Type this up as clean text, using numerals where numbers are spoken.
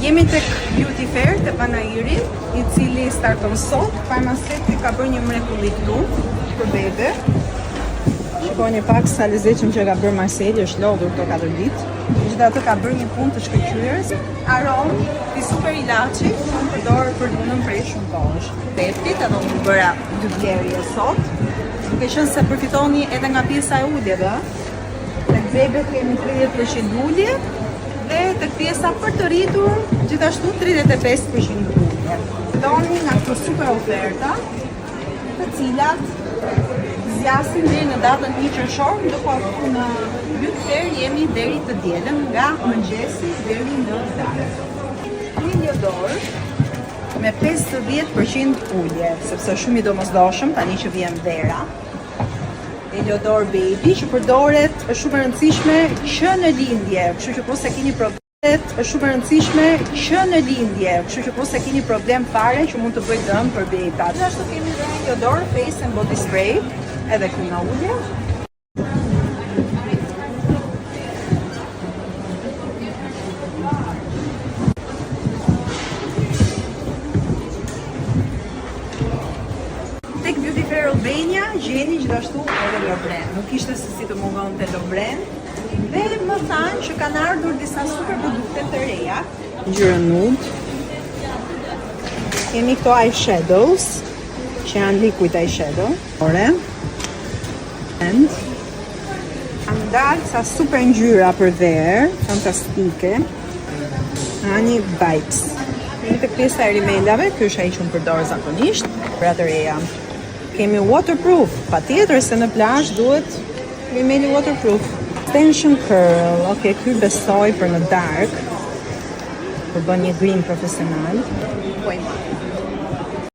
Jemi tek Beauty Fair të Panajiri, I cili starton sot. Farmaceuti ka bërë një mrekulli këtu për bebe. Shikoni pak sa lezetshëm që ka bërë Marceli, është lodhur këto 4 ditë. Gjithatë ka bërë një punë të shkëlqyrës. Aromë I super ilaçi, unë përdor për dhunën prej shumë kohësh. Peptit, edhe unë bëra 2 blerje sot. Duke qenë se përfitoni edhe nga pjesa e uljeve. Tek bebet kemi 30% ulje dhe tek pjesa për të rritur gjithashtu 35% ulje. Doni nga këto super oferta, të cilat zgjasin deri në datën 1 qershor, ndërkohë në Beauty Fair jemi deri të dielën nga mëngjesi deri në darkë. Një dorë me 50% ulje, sepse është shumë I domosdoshëm tani që vjen vera. Eliodor Baby që përdoret është shumë e rëndësishme që në lindje, kështu që po se keni problem, është shumë e rëndësishme që në lindje, kështu që po se keni problem fare që mund të bëj dëm për bebrat. Gjithashtu kemi edhe Eliodor Face and Body Spray, edhe këtu nga ulje. Tek Beauty Fair Albania gjeni gjithashtu edhe Lobren. Nuk ishte se si të mungonte Lobren. Dhe më thanë që kanë ardhur disa super produkte të reja. Ngjyrë nude. Kemi këto eyeshadows, që janë liquid eyeshadow. And kanë dalë sa super ngjyra për verë, fantastike. Ani Vibes. Kemi tek pjesa e rimelave, ky është ai që unë përdor zakonisht për atë reja. Kemi waterproof, patjetër se në plazh duhet rimeli waterproof. Extension curl, ok, ky besoj për në dark, për bën një green profesional.